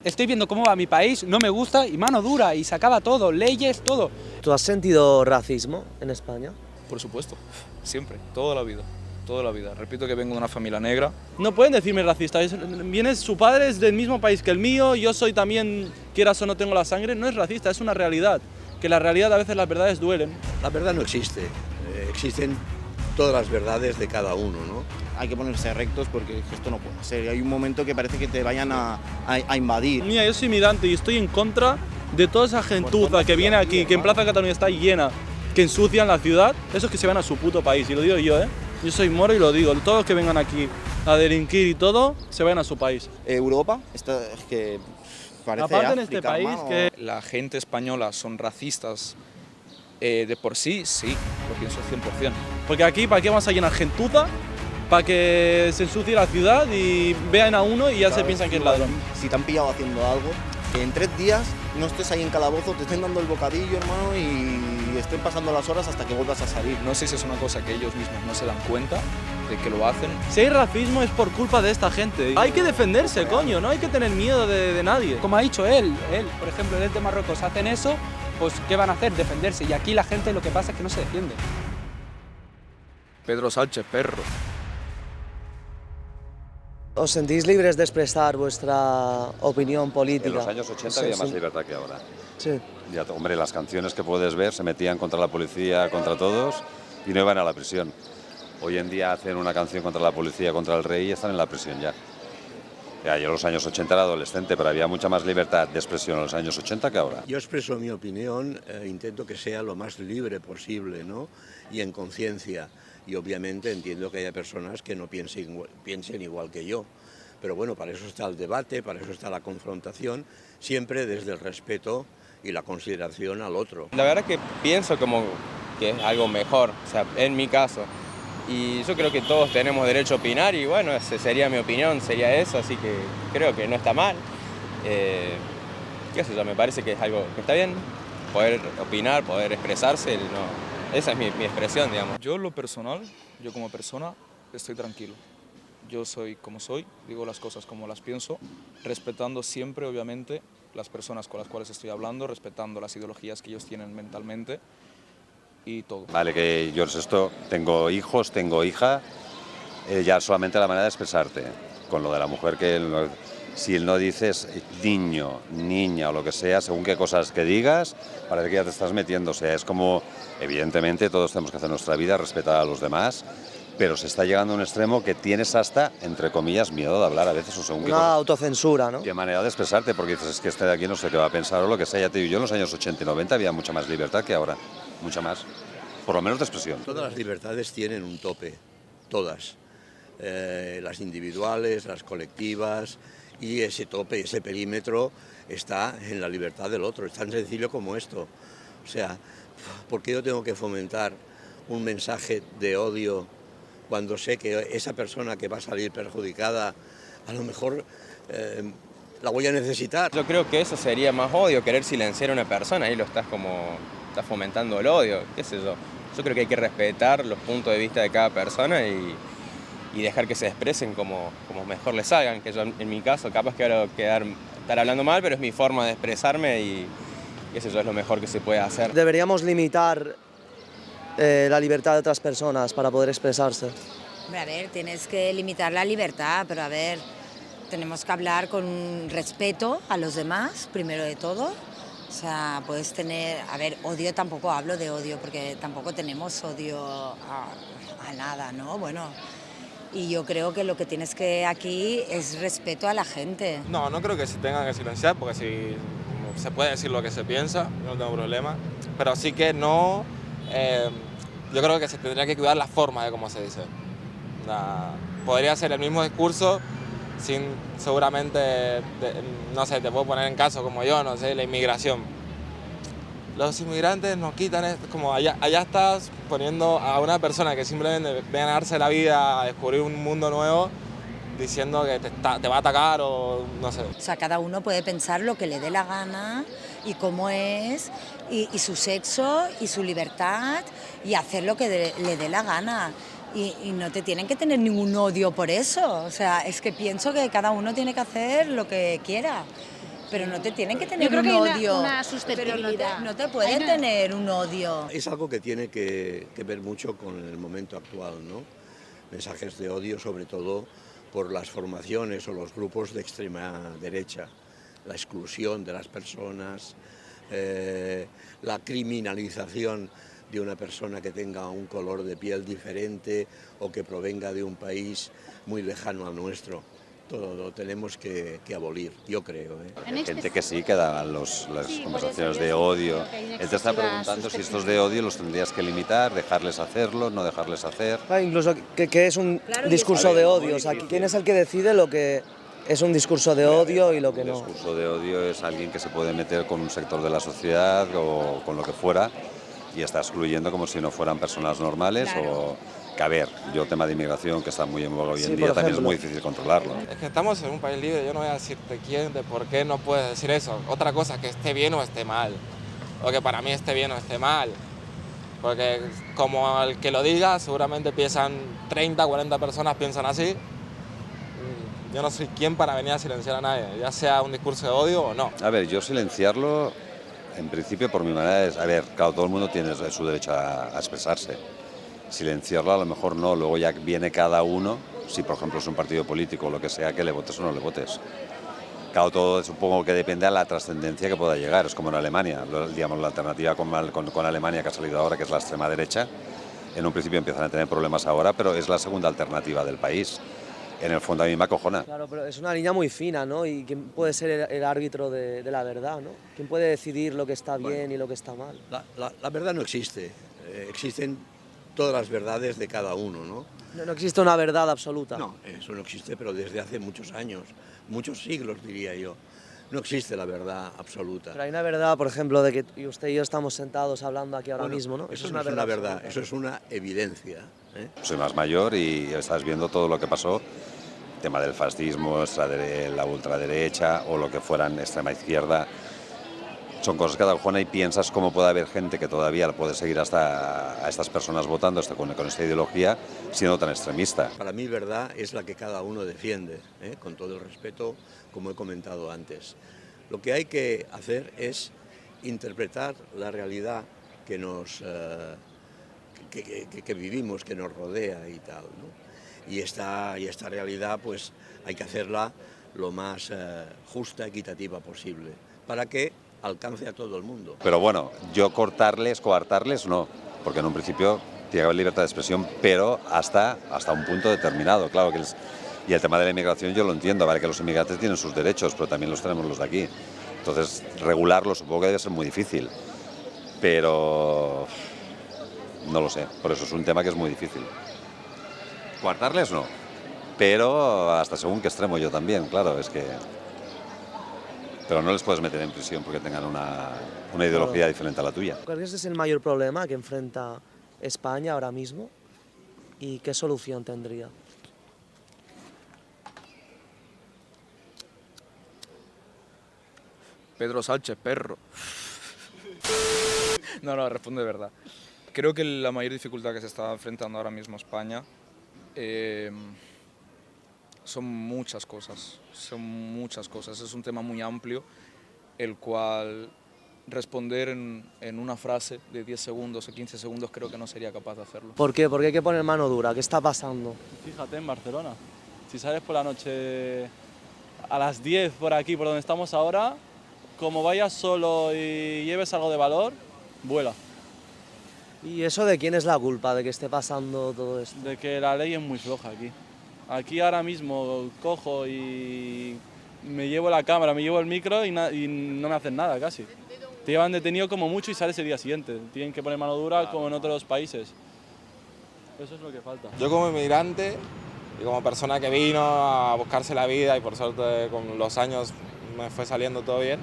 estoy viendo cómo va mi país, no me gusta y mano dura y se acaba todo, leyes, todo. ¿Tú has sentido racismo en España? Por supuesto, siempre, toda la vida. Toda la vida. Repito que vengo de una familia negra. No pueden decirme racista. Su padre es del mismo país que el mío, yo soy también, quieras o no tengo la sangre. No es racista, es una realidad. Que la realidad a veces las verdades duelen. La verdad no existe. Existen todas las verdades de cada uno, ¿no? Hay que ponerse rectos porque esto no puede ser. Hay un momento que parece que te vayan a invadir. Mira, yo soy inmigrante y estoy en contra de toda esa gentuza que viene aquí, que en Plaza Cataluña está llena, que ensucian la ciudad. Esos que se van a su puto país, y lo digo yo, ¿eh? Yo soy moro y lo digo, todos los que vengan aquí a delinquir y todo, se vayan a su país. Europa, es que parece aparte en África, este país hermano. que... La gente española son racistas de por sí, sí, lo pienso 100%. Porque aquí, ¿para qué vamos a llenar gentuza? Para que se ensucie la ciudad y vean a uno y ya se piensan que es ladrón. Si te han pillado haciendo algo, que en 3 días no estés ahí en calabozo, te estén dando el bocadillo, hermano, y estén pasando las horas hasta que vuelvas a salir. No sé si es una cosa que ellos mismos no se dan cuenta de que lo hacen. Si hay racismo es por culpa de esta gente. Hay que defenderse, coño, no hay que tener miedo de nadie. Como ha dicho él, por ejemplo, él de Marruecos, hacen eso, pues ¿qué van a hacer? Defenderse. Y aquí la gente lo que pasa es que no se defiende. Pedro Sánchez, perro. ¿Os sentís libres de expresar vuestra opinión política? En los años 80 había más libertad que ahora. Sí. Ya, hombre, las canciones que puedes ver se metían contra la policía, contra todos, y no iban a la prisión. Hoy en día hacen una canción contra la policía, contra el rey, y están en la prisión ya. Ya, yo en los años 80 era adolescente, pero había mucha más libertad de expresión en los años 80 que ahora. Yo expreso mi opinión, intento que sea lo más libre posible, ¿no? Y en conciencia. Y obviamente entiendo que haya personas que no piensen igual que yo. Pero bueno, para eso está el debate, para eso está la confrontación, siempre desde el respeto y la consideración al otro. La verdad que pienso como que es algo mejor, o sea, en mi caso. Y yo creo que todos tenemos derecho a opinar y bueno, esa sería mi opinión, sería eso, así que creo que no está mal. Qué sé yo, me parece que es algo que está bien, poder opinar, poder expresarse, esa es mi expresión, digamos. Yo en lo personal, yo como persona, estoy tranquilo. Yo soy como soy, digo las cosas como las pienso, respetando siempre, obviamente, las personas con las cuales estoy hablando, respetando las ideologías que ellos tienen mentalmente y todo. Vale, que yo esto, tengo hijos, tengo hija, ya solamente la manera de expresarte. Con lo de la mujer, si no dices niño, niña o lo que sea, según qué cosas que digas, parece que ya te estás metiendo. O sea, es como, evidentemente, todos tenemos que hacer nuestra vida, respetar a los demás, pero se está llegando a un extremo que tienes hasta, entre comillas, miedo de hablar a veces o según qué Una cosas. autocensura, ¿no? Qué manera de expresarte, porque dices, es que este de aquí no sé qué va a pensar o lo que sea. Ya te digo, yo en los años 80 y 90 había mucha más libertad que ahora, mucha más, por lo menos de expresión. Todas las libertades tienen un tope, todas. Las individuales, las colectivas, y ese tope, ese perímetro está en la libertad del otro. Es tan sencillo como esto. O sea, ¿por qué yo tengo que fomentar un mensaje de odio cuando sé que esa persona que va a salir perjudicada, a lo mejor la voy a necesitar? Yo creo que eso sería más odio, querer silenciar a una persona, ahí estás fomentando el odio, qué sé yo. Yo creo que hay que respetar los puntos de vista de cada persona y dejar que se expresen como mejor les salgan, que yo en mi caso capaz que ahora estar hablando mal, pero es mi forma de expresarme y eso es lo mejor que se puede hacer. ¿Deberíamos limitar la libertad de otras personas para poder expresarse? Hombre, a ver, tienes que limitar la libertad, pero a ver, tenemos que hablar con respeto a los demás, primero de todo. O sea, puedes tener, a ver, odio, tampoco hablo de odio, porque tampoco tenemos odio a nada, ¿no? Bueno, y yo creo que lo que tienes que aquí es respeto a la gente. No creo que se tengan que silenciar, porque si se puede decir lo que se piensa, no tengo problema, pero sí que no, yo creo que se tendría que cuidar la forma de cómo se dice. Podría ser el mismo discurso sin seguramente, no sé, te puedo poner en caso como yo, no sé, la inmigración. Los inmigrantes nos quitan, como allá estás poniendo a una persona que simplemente viene a ganarse la vida, a descubrir un mundo nuevo, diciendo que te va a atacar o no sé. O sea, cada uno puede pensar lo que le dé la gana y cómo es, y su sexo y su libertad, y hacer lo que le dé la gana. Y no te tienen que tener ningún odio por eso. O sea, es que pienso que cada uno tiene que hacer lo que quiera. Pero no te tienen que tener creo un que hay odio. una Pero susceptibilidad. no te pueden tener un odio. Es algo que tiene que ver mucho con el momento actual, ¿no? Mensajes de odio, sobre todo por las formaciones o los grupos de extrema derecha, la exclusión de las personas, la criminalización de una persona que tenga un color de piel diferente o que provenga de un país muy lejano al nuestro. Todo lo tenemos que abolir, yo creo. Hay gente que sí, que da las conversaciones de odio. Él te está preguntando si estos de odio los tendrías que limitar, dejarles hacerlo, no dejarles hacer. Incluso que es un discurso de odio, o sea, ¿quién es el que decide lo que es un discurso de odio y lo que no? Un discurso de odio es alguien que se puede meter con un sector de la sociedad o con lo que fuera y está excluyendo como si no fueran personas normales o... Que a ver, yo tema de inmigración que está muy en boga hoy en día también es muy difícil controlarlo. Es que estamos en un país libre, yo no voy a decirte quién, de por qué no puedes decir eso. Otra cosa es que esté bien o esté mal, o que para mí esté bien o esté mal. Porque como el que lo diga, seguramente piensan 30, 40 personas piensan así. Yo no soy quien para venir a silenciar a nadie, ya sea un discurso de odio o no. A ver, yo silenciarlo, en principio por mi manera es, a ver, claro, todo el mundo tiene su derecho a expresarse. Silenciarlo a lo mejor no, luego ya viene cada uno, si por ejemplo es un partido político o lo que sea, que le votes o no le votes. Claro, todo supongo que depende de la trascendencia que pueda llegar, es como en Alemania, digamos la alternativa con Alemania que ha salido ahora, que es la extrema derecha, en un principio empiezan a tener problemas ahora, pero es la segunda alternativa del país. En el fondo a mí me acojona. Claro, pero es una línea muy fina, ¿no? Y quién puede ser el árbitro de la verdad, ¿no? ¿Quién puede decidir lo que está bien y lo que está mal? La verdad no existe, existen todas las verdades de cada uno, ¿no? No existe una verdad absoluta. No, eso no existe, pero desde hace muchos años, muchos siglos diría yo, no existe la verdad absoluta. Pero hay una verdad, por ejemplo, de que usted y yo estamos sentados hablando aquí ahora mismo, ¿no? Eso no es una verdad, eso es una evidencia. Soy más mayor y estás viendo todo lo que pasó, el tema del fascismo, la ultraderecha o lo que fueran extrema izquierda. Son cosas que te acojonan y piensas cómo puede haber gente que todavía puede seguir hasta a estas personas votando con esta ideología siendo tan extremista. Para mí verdad es la que cada uno defiende, con todo el respeto, como he comentado antes. Lo que hay que hacer es interpretar la realidad que que vivimos, que nos rodea y tal, ¿no? Y esta realidad pues hay que hacerla lo más justa, equitativa posible, para que alcance a todo el mundo. Pero bueno, yo coartarles, no, porque en un principio tiene que haber libertad de expresión, pero hasta un punto determinado, claro que y el tema de la inmigración yo lo entiendo, vale que los inmigrantes tienen sus derechos, pero también los tenemos los de aquí. Entonces, regularlo supongo que debe ser muy difícil, pero no lo sé, por eso es un tema que es muy difícil. Coartarles no, pero hasta según qué extremo yo también, claro, es que... Pero no les puedes meter en prisión porque tengan una ideología diferente a la tuya. ¿Cuál es el mayor problema que enfrenta España ahora mismo y qué solución tendría? Pedro Sánchez, perro. No, responde de verdad. Creo que la mayor dificultad que se está enfrentando ahora mismo España son muchas cosas, es un tema muy amplio, el cual responder en una frase de 10 segundos o 15 segundos creo que no sería capaz de hacerlo. ¿Por qué? Porque hay que poner mano dura, ¿qué está pasando? Fíjate, en Barcelona, si sales por la noche a las 10 por aquí, por donde estamos ahora, como vayas solo y lleves algo de valor, vuela. ¿Y eso de quién es la culpa de que esté pasando todo esto? De que la ley es muy floja aquí. Aquí ahora mismo cojo y me llevo la cámara, me llevo el micro y no me hacen nada casi. Te llevan detenido como mucho y sales el día siguiente. Tienen que poner mano dura como en otros países. Eso es lo que falta. Yo como inmigrante y como persona que vino a buscarse la vida y por suerte con los años me fue saliendo todo bien,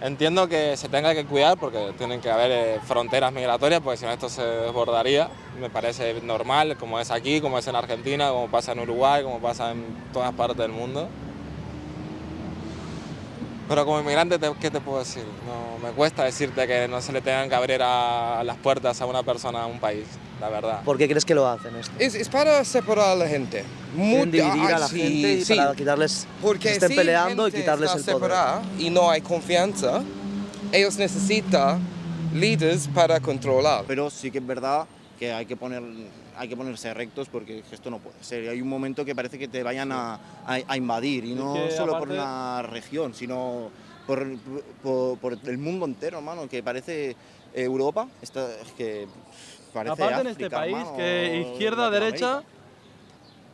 entiendo que se tenga que cuidar porque tienen que haber fronteras migratorias porque si no esto se desbordaría. Me parece normal, como es aquí, como es en Argentina, como pasa en Uruguay, como pasa en todas partes del mundo. Pero como inmigrante, ¿qué te puedo decir? No, me cuesta decirte que no se le tengan que abrir a las puertas a una persona a un país. la verdad. ¿Por qué crees que lo hacen esto? Es para separar a la gente. Quieren dividir a la sí, gente y sí. para quitarles, Porque que estén si peleando y gente quitarles está el poder. separada y no hay confianza, ellos necesitan líderes para controlar. Pero sí que es verdad que hay que ponerse rectos porque esto no puede ser. Hay un momento que parece que te vayan a invadir y no que solo por aparte- una región, sino por el mundo entero, hermano, que parece Europa, es que parece Aparte en África, este país, hermano, que izquierda, Latinoamérica. derecha,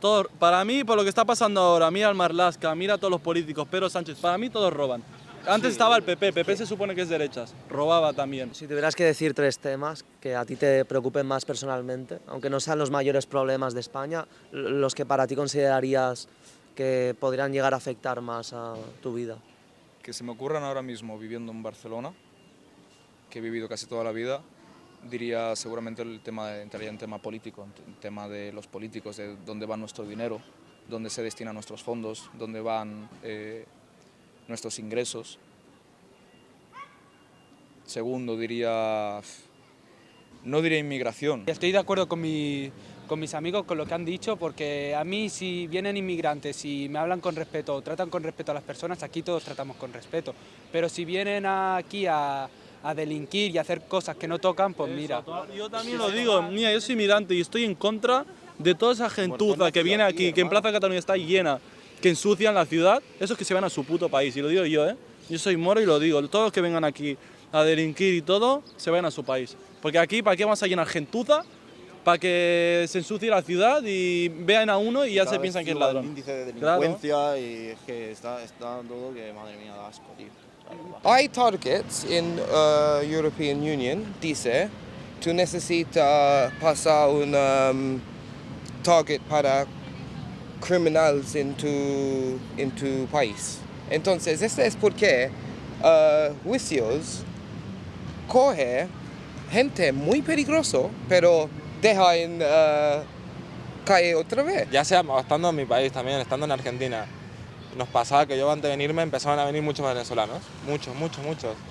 todo, para mí, por lo que está pasando ahora, mira al Marlaska, mira a todos los políticos, Pedro Sánchez, para mí todos roban. Antes estaba el PP se supone que es derechas, robaba también. Si tuvieras que decir 3 temas que a ti te preocupen más personalmente, aunque no sean los mayores problemas de España, los que para ti considerarías que podrían llegar a afectar más a tu vida. Que se me ocurran ahora mismo viviendo en Barcelona, que he vivido casi toda la vida, diría seguramente entraría en tema político, en tema de los políticos, de dónde va nuestro dinero, dónde se destinan nuestros fondos, dónde van nuestros ingresos. Segundo, no diría inmigración. Estoy de acuerdo con mis amigos con lo que han dicho, porque a mí si vienen inmigrantes y me hablan con respeto o tratan con respeto a las personas, aquí todos tratamos con respeto. Pero si vienen aquí a delinquir y hacer cosas que no tocan, pues mira. Yo también lo digo, mira, yo soy migrante y estoy en contra de toda esa gentuza que viene aquí, que en Plaza Cataluña está llena, que ensucian la ciudad, esos que se van a su puto país, y lo digo yo, ¿eh? Yo soy moro y lo digo, todos los que vengan aquí a delinquir y todo, se vayan a su país. Porque aquí, ¿para qué vamos a llenar gentuza? Para que se ensucie la ciudad y vean a uno y ya se piensan que es ladrón. El índice de Claro. delincuencia y es que está todo que, madre mía, da asco, tío. Hay targets en European Union, dice, tú necesitas pasar un target para criminales en tu país. Entonces, este es porque juicios coge gente muy peligroso, pero deja en calle otra vez. Ya sea estando en mi país también, estando en Argentina, nos pasaba que yo antes de venirme empezaban a venir muchos venezolanos, muchos.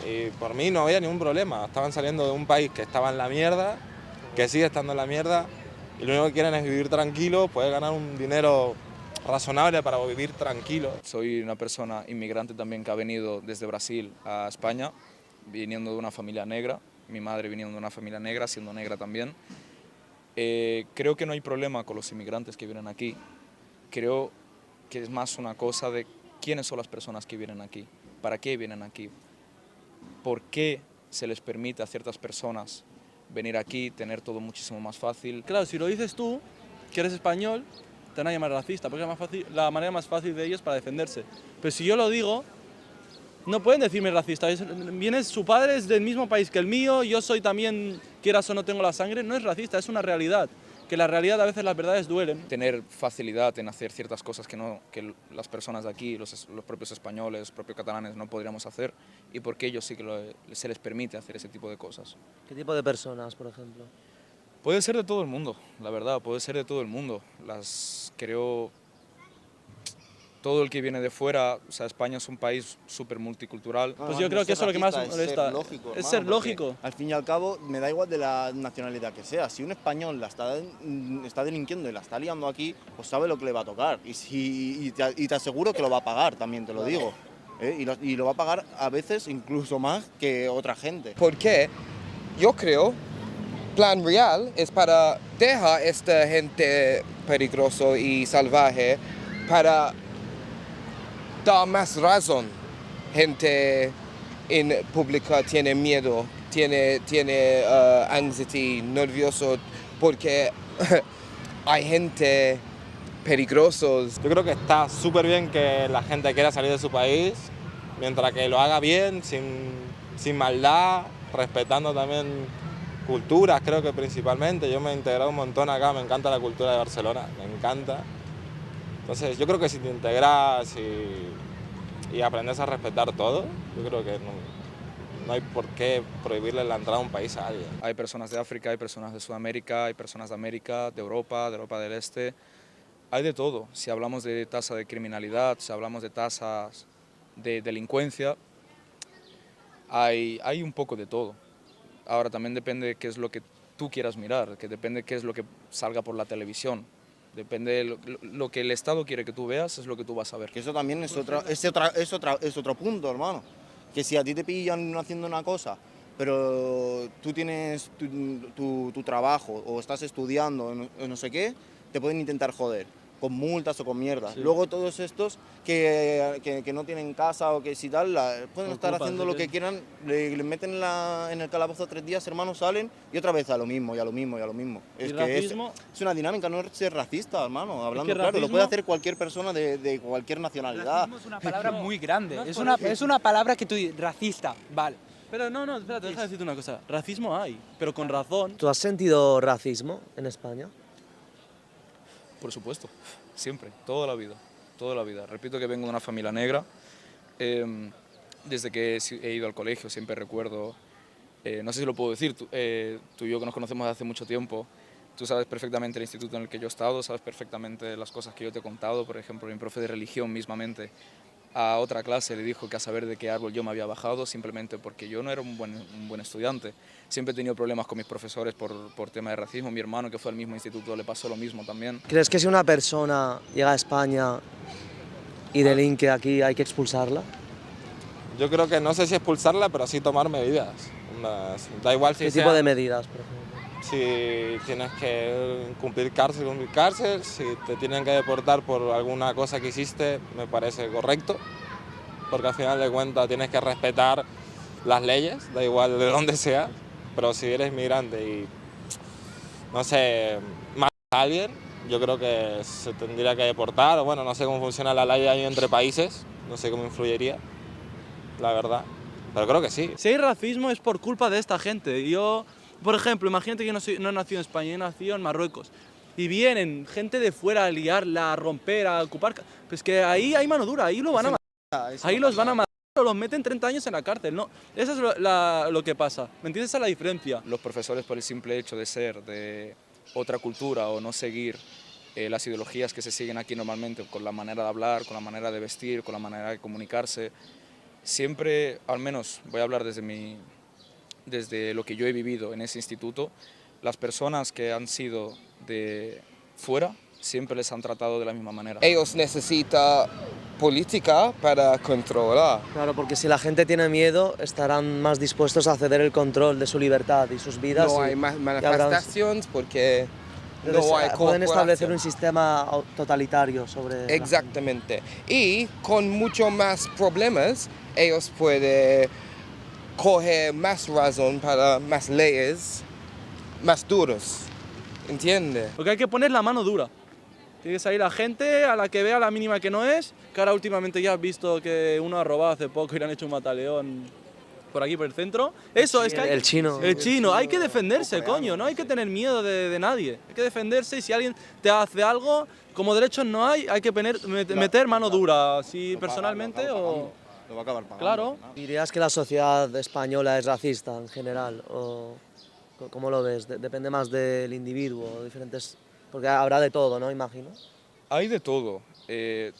Y por mí no había ningún problema, estaban saliendo de un país que estaba en la mierda, que sigue estando en la mierda, y lo único que quieren es vivir tranquilo, poder ganar un dinero razonable para vivir tranquilo. Soy una persona inmigrante también que ha venido desde Brasil a España, viniendo de una familia negra, mi madre viniendo de una familia negra, siendo negra también. Creo que no hay problema con los inmigrantes que vienen aquí. Creo que es más una cosa de quiénes son las personas que vienen aquí, para qué vienen aquí, por qué se les permite a ciertas personas venir aquí, tener todo muchísimo más fácil. Claro, si lo dices tú, que eres español, te van a llamar racista, porque la manera más fácil de ellos para defenderse. Pero si yo lo digo, no pueden decirme racista. Su padre es del mismo país que el mío, yo soy también, quieras o no tengo la sangre, no es racista, es una realidad. Que la realidad, a veces las verdades duelen. Tener facilidad en hacer ciertas cosas que las personas de aquí, los propios españoles, los propios catalanes no podríamos hacer, y porque ellos sí que se les permite hacer ese tipo de cosas. ¿Qué tipo de personas, por ejemplo? Puede ser de todo el mundo, la verdad, puede ser de todo el mundo. Creo, todo el que viene de fuera, o sea, España es un país súper multicultural. Pues yo creo que eso es lo que más molesta. Es ser lógico. Al fin y al cabo, me da igual de la nacionalidad que sea. Si un español está delinquiendo y la está liando aquí, pues sabe lo que le va a tocar. Y te aseguro que lo va a pagar, también te lo digo. Y lo va a pagar a veces incluso más que otra gente. Porque yo creo plan real es para dejar a esta gente peligrosa y salvaje para dar más razón. Gente en pública tiene miedo, tiene anxiety, nervioso, porque hay gente peligrosos. Yo creo que está súper bien que la gente quiera salir de su país, mientras que lo haga bien, sin maldad, respetando también culturas, creo que principalmente. Yo me he integrado un montón acá, me encanta la cultura de Barcelona, me encanta. Entonces yo creo que si te integras y aprendes a respetar todo, yo creo que no hay por qué prohibirle la entrada a un país a alguien. Hay personas de África, hay personas de Sudamérica, hay personas de América, de Europa del Este. Hay de todo. Si hablamos de tasa de criminalidad, si hablamos de tasas de delincuencia, hay un poco de todo. Ahora también depende de qué es lo que tú quieras mirar, que depende qué es lo que salga por la televisión. Depende de lo que el Estado quiere que tú veas, es lo que tú vas a ver. Que eso también es otro punto, hermano. Que si a ti te pillan haciendo una cosa, pero tú tienes tu trabajo o estás estudiando no sé qué, te pueden intentar joder, con multas o con mierda. Sí. Luego todos estos que no tienen casa o que si tal, pueden estar haciendo lo que quieran, le meten en el calabozo 3 días, hermanos, salen y otra vez a lo mismo, y a lo mismo, y a lo mismo. Es que es una dinámica, no es ser racista, hermano, hablando claro, lo puede hacer cualquier persona de cualquier nacionalidad. Racismo es una palabra muy grande, es una palabra que tú dices, racista, vale. Pero no, espérate, deja de decirte una cosa. Racismo hay, pero con razón. ¿Tú has sentido racismo en España? Por supuesto, siempre, toda la vida. Repito que vengo de una familia negra. Desde que he ido al colegio siempre recuerdo, no sé si lo puedo decir, tú y yo que nos conocemos desde hace mucho tiempo, tú sabes perfectamente el instituto en el que yo he estado, sabes perfectamente las cosas que yo te he contado. Por ejemplo, mi profe de religión mismamente a otra clase le dijo que a saber de qué árbol yo me había bajado, simplemente porque yo no era un buen estudiante. Siempre he tenido problemas con mis profesores por tema de racismo. Mi hermano, que fue al mismo instituto, le pasó lo mismo también. ¿Crees que si una persona llega a España y delinque aquí hay que expulsarla? Yo creo que no sé si expulsarla, pero sí tomar medidas. Da igual si ¿Qué tipo de medidas, por ejemplo? Si tienes que cumplir cárcel, si te tienen que deportar por alguna cosa que hiciste, me parece correcto, porque al final de cuentas tienes que respetar las leyes, da igual de dónde sea, pero si eres migrante y, no sé, matas a alguien, yo creo que se tendría que deportar, o bueno, no sé cómo funciona la ley ahí entre países, no sé cómo influiría, la verdad, pero creo que sí. Si hay racismo es por culpa de esta gente. Yo, por ejemplo, imagínate que yo no he nacido en España, he nacido en Marruecos. Y vienen gente de fuera a liarla, a romper, a ocupar... Pues que ahí hay mano dura, ahí lo van a matar. Ahí los van a matar o los meten 30 años en la cárcel, ¿no? Eso es lo que pasa. ¿Me entiendes? Esa es la diferencia. Los profesores, por el simple hecho de ser de otra cultura o no seguir las ideologías que se siguen aquí normalmente, con la manera de hablar, con la manera de vestir, con la manera de comunicarse, siempre, al menos voy a hablar desde lo que yo he vivido en ese instituto, las personas que han sido de fuera siempre les han tratado de la misma manera. Ellos necesitan política para controlar. Claro, porque si la gente tiene miedo, estarán más dispuestos a ceder el control de su libertad y sus vidas. No hay más manifestaciones porque no hay cooperación. Pueden establecer un sistema totalitario sobre... Exactamente. Y con mucho más problemas, ellos pueden coger más razón para más leyes más duras. ¿Entiendes? Porque hay que poner la mano dura. Tiene que salir la gente a la que vea la mínima que no es, que ahora últimamente ya has visto que uno ha robado hace poco y le han hecho un mataleón por aquí, por el centro. Eso, es que el chino. El chino, hay que defenderse, coño, no hay que tener miedo de nadie. Hay que defenderse y si alguien te hace algo, como derechos no hay que meter mano dura, si personalmente o... Lo va a acabar pagando. Claro. ¿Dirías que la sociedad española es racista en general? ¿O cómo lo ves? ¿Depende más del individuo? Diferentes... Porque habrá de todo, ¿no? Imagino. Hay de todo.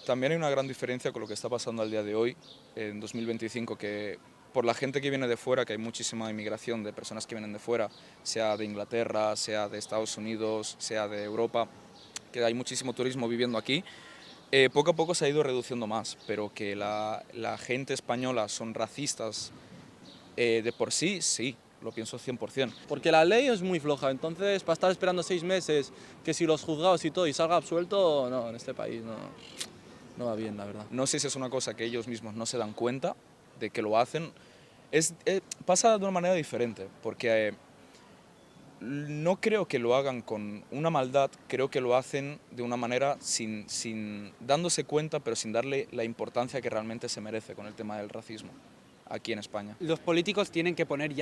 También hay una gran diferencia con lo que está pasando al día de hoy, en 2025, que por la gente que viene de fuera, que hay muchísima inmigración de personas que vienen de fuera, sea de Inglaterra, sea de Estados Unidos, sea de Europa, que hay muchísimo turismo viviendo aquí, poco a poco se ha ido reduciendo más, pero que la gente española son racistas de por sí, sí. Lo pienso 100%. Porque la ley es muy floja, entonces para estar esperando 6 meses que si los juzgados y todo y salga absuelto, no, en este país no va bien, la verdad. No sé si es una cosa que ellos mismos no se dan cuenta de que lo hacen. Pasa de una manera diferente, porque no creo que lo hagan con una maldad, creo que lo hacen de una manera sin dándose cuenta, pero sin darle la importancia que realmente se merece con el tema del racismo aquí en España. Los políticos tienen que poner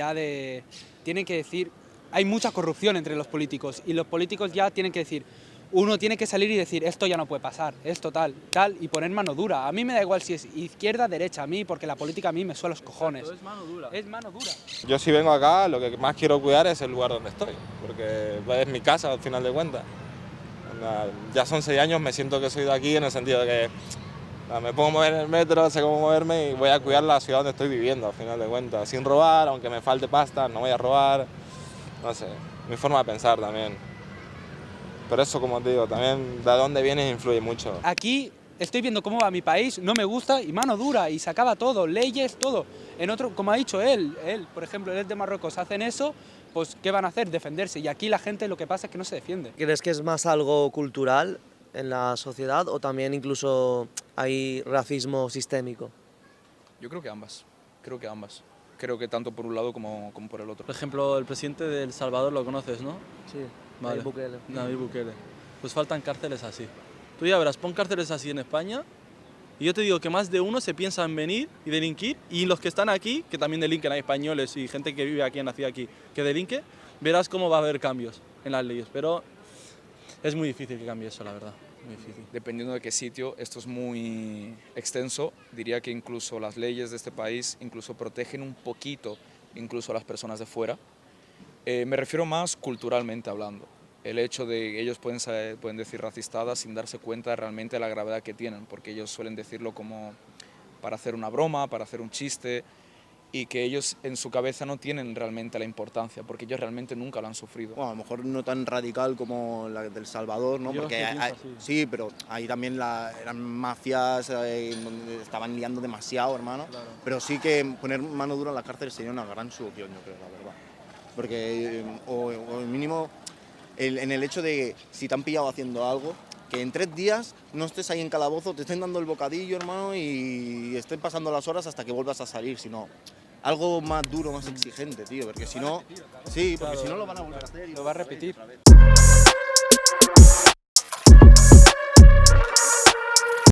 tienen que decir, hay mucha corrupción entre los políticos y los políticos ya tienen que decir, uno tiene que salir y decir, esto ya no puede pasar, esto tal, y poner mano dura. A mí me da igual si es izquierda, derecha, a mí, porque la política a mí me suena los cojones. Exacto, es mano dura. Es mano dura. Yo si vengo acá, lo que más quiero cuidar es el lugar donde estoy, porque es mi casa al final de cuentas. Ya son 6 años, me siento que soy de aquí en el sentido de que me puedo mover en el metro, sé cómo moverme y voy a cuidar la ciudad donde estoy viviendo, al final de cuentas. Sin robar, aunque me falte pasta, no voy a robar, no sé. mi forma de pensar también. Pero eso, como te digo, también de dónde vienes influye mucho. Aquí estoy viendo cómo va mi país, no me gusta y mano dura y se acaba todo, leyes, todo. En otro, como ha dicho él, por ejemplo, él es de Marruecos, hacen eso, pues ¿qué van a hacer? Defenderse. Y aquí la gente lo que pasa es que no se defiende. ¿Crees que es más algo cultural en la sociedad o también incluso hay racismo sistémico? Yo creo que ambas. Creo que tanto por un lado como por el otro. Por ejemplo, el presidente de El Salvador lo conoces, ¿no? Sí, Vale. Nayib Bukele. Nayib Bukele. Pues faltan cárceles así. Tú ya verás, pon cárceles así en España y yo te digo que más de uno se piensa en venir y delinquir, y los que están aquí, que también delinquen, hay españoles y gente que vive aquí, nacida aquí, que delinque, verás cómo va a haber cambios en las leyes, pero es muy difícil que cambie eso, la verdad. Muy difícil. Dependiendo de qué sitio, esto es muy extenso, diría que incluso las leyes de este país incluso protegen un poquito incluso a las personas de fuera. Me refiero más culturalmente hablando. El hecho de que ellos pueden decir racistadas sin darse cuenta realmente de la gravedad que tienen, porque ellos suelen decirlo como para hacer una broma, para hacer un chiste, y que ellos en su cabeza no tienen realmente la importancia, porque ellos realmente nunca lo han sufrido. Bueno, a lo mejor no tan radical como la del Salvador, ¿no? Yo Porque sí, pero ahí también eran mafias, donde estaban liando demasiado, hermano. Claro. Pero sí que poner mano dura en la cárcel sería una gran solución, yo creo, la verdad. Porque, o el mínimo, en el hecho de si te han pillado haciendo algo, que en 3 días no estés ahí en calabozo, te estén dando el bocadillo, hermano, y estén pasando las horas hasta que vuelvas a salir, sino algo más duro, más exigente, tío, porque si no, sí, porque si no lo van a volver a hacer y Lo va a repetir. otra vez.